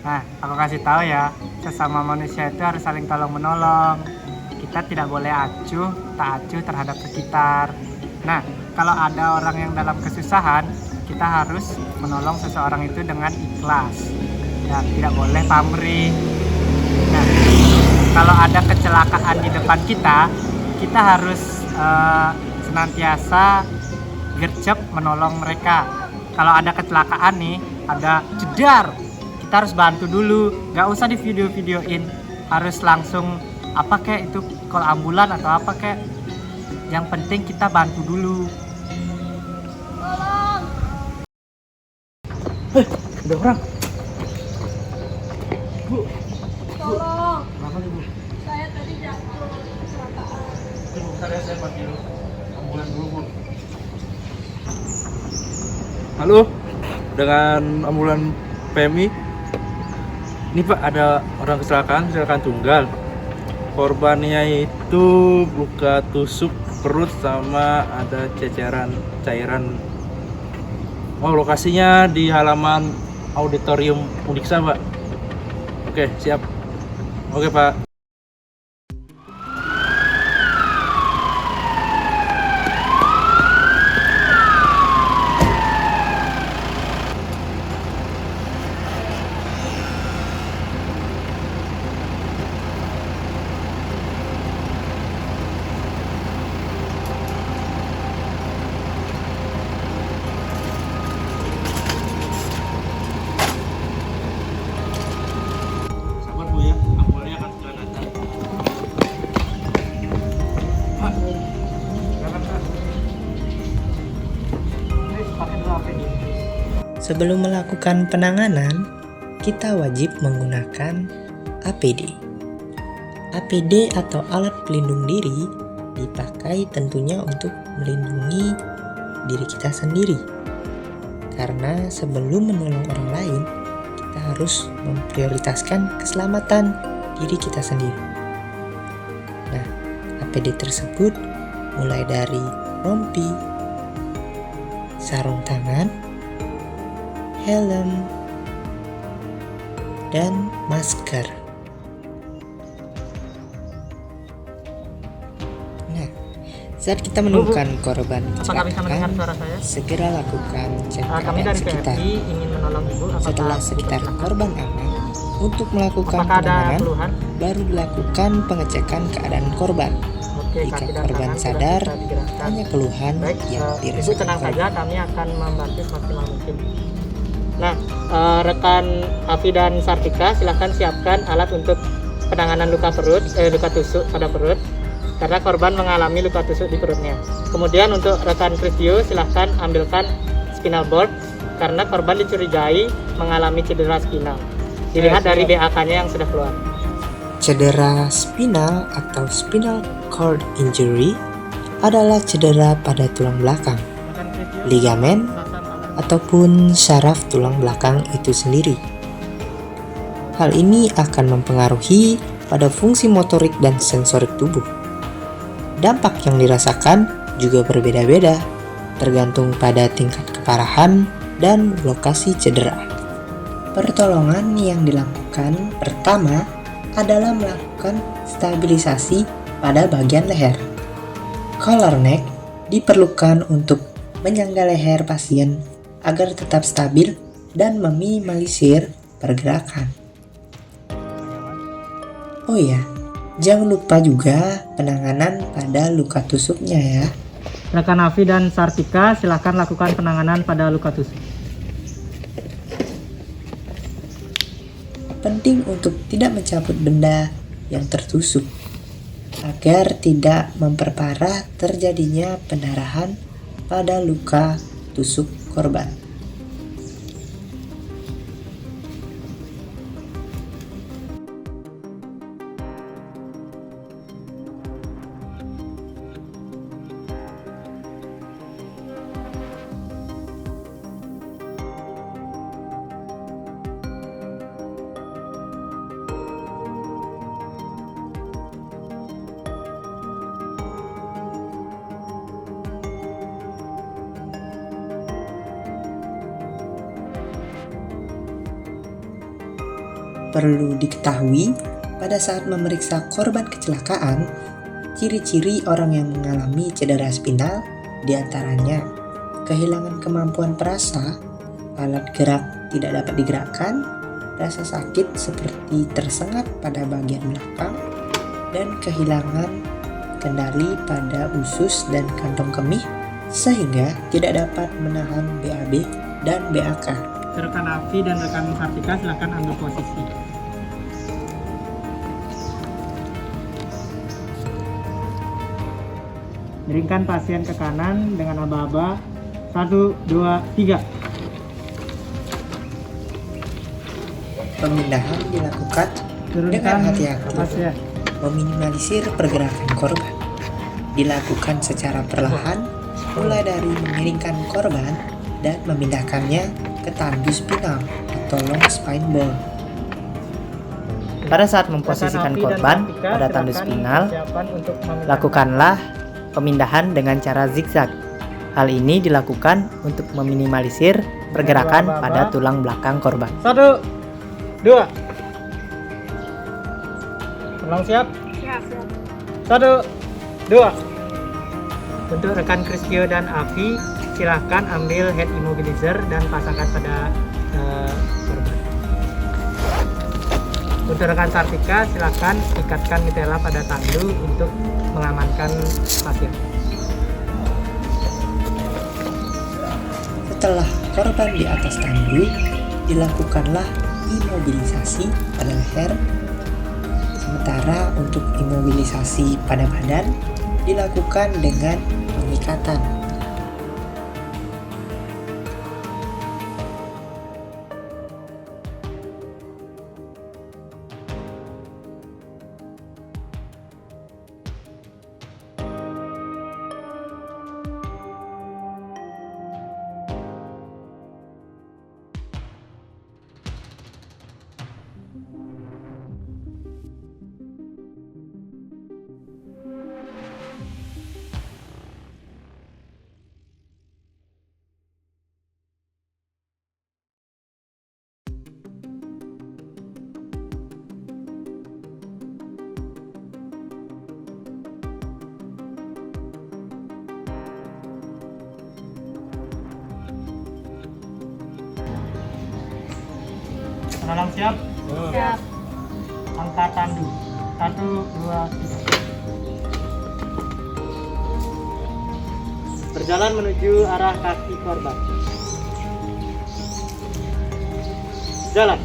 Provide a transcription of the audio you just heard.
Nah, aku kasih tahu ya, sesama manusia itu harus saling tolong menolong. Kita tidak boleh acuh, tak acuh terhadap sekitar. Nah, kalau ada orang yang dalam kesusahan, kita harus menolong seseorang itu dengan ikhlas dan tidak boleh pamrih. Nah, kalau ada kecelakaan di depan kita harus senantiasa gercep menolong mereka. Kalau ada kecelakaan nih, ada jedar, kita harus bantu dulu, nggak usah di video-videoin, harus langsung apa kayak itu call ambulan atau apa kayak, yang penting kita bantu dulu. Ada orang. Bu, Tolong, kenapa nih bu? saya tadi jatuh kecelakaan. Tunggu, saya panggil ambulan dulu bu. Halo, dengan ambulan PMI. Ini Pak, ada orang kecelakaan tunggal. Korbannya itu luka tusuk perut sama ada ceceran cairan. Oh, lokasinya di halaman auditorium Uniksa, Pak. Oke, siap. Oke, Pak. Sabar Bu ya, ambulannya akan segera datang. Pak, Jangan Kak. Pakai dulu HP ini. Sebelum melakukan penanganan, kita wajib menggunakan APD. APD atau alat pelindung diri dipakai tentunya untuk melindungi diri kita sendiri. Karena sebelum menolong orang lain, kita harus memprioritaskan keselamatan diri kita sendiri. Nah, APD tersebut mulai dari rompi, sarung tangan, helm, dan masker. Nah, saat kita menemukan korban Apakah bisa mendengar kecelakaan, suara saya? segera lakukan cek Kami keadaan dari sekitar. PMI ingin menolong ibu. Setelah sekitar korban aman, untuk melakukan Apakah ada penanganan, keluhan? baru dilakukan pengecekan keadaan korban. Oke, Jika kaki dan korban tangan sadar, sudah bisa digerakkan. hanya keluhan Baik, yang Ibu dirasakan tenang korban. saja, kami akan membantu semaksimal mungkin. Nah, rekan Afi dan Sartika, silahkan siapkan alat untuk penanganan luka luka tusuk pada perut, karena korban mengalami luka tusuk di perutnya. Kemudian untuk rekan Preview, silahkan ambilkan spinal board, karena korban dicurigai mengalami cedera spinal. Dilihat dari BAK-nya yang sudah keluar. Cedera spinal atau spinal cord injury adalah cedera pada tulang belakang, ligamen, ataupun saraf tulang belakang itu sendiri. Hal ini akan mempengaruhi pada fungsi motorik dan sensorik tubuh. Dampak yang dirasakan juga berbeda-beda, tergantung pada tingkat keparahan dan lokasi cedera. Pertolongan yang dilakukan pertama adalah melakukan stabilisasi pada bagian leher. Collar neck diperlukan untuk menyangga leher pasien agar tetap stabil dan meminimalisir pergerakan. Oh ya, jangan lupa juga penanganan pada luka tusuknya ya. Rekan Afi dan Sartika, silahkan lakukan penanganan pada luka tusuk. Penting untuk tidak mencabut benda yang tertusuk agar tidak memperparah terjadinya pendarahan pada luka tusuk korban. Perlu diketahui, pada saat memeriksa korban kecelakaan, ciri-ciri orang yang mengalami cedera spinal diantaranya kehilangan kemampuan perasa, alat gerak tidak dapat digerakkan, rasa sakit seperti tersengat pada bagian belakang, dan kehilangan kendali pada usus dan kantong kemih sehingga tidak dapat menahan BAB dan BAK. Rekan Afi dan rekan Sartika silakan ambil posisi. Miringkan pasien ke kanan dengan aba-aba. 1, 2, 3. Pemindahan dilakukan dengan Turunkan hati-hati, pasien. meminimalisir pergerakan korban. Dilakukan secara perlahan, mulai dari memiringkan korban dan memindahkannya ke tandus spinal atau long spine ball. Pada saat memposisikan korban pada tandus spinal, lakukanlah pemindahan dengan cara zigzag. Hal ini dilakukan untuk meminimalisir pergerakan pada tulang belakang korban. 1, 2. Tolong siap. Siap. 1, 2. Untuk rekan Christio dan Afi, silahkan ambil head immobilizer dan pasangkan pada korban. Untuk rekan Sartika, silahkan ikatkan mitela pada tandu untuk mengamankan pasien. Setelah korban di atas tandu, dilakukanlah imobilisasi pada leher. Sementara untuk imobilisasi pada badan dilakukan dengan pengikatan. Penolong siap? Siap. Angkat tandu. 1, 2, 3. Berjalan menuju arah kaki korban. Jalan.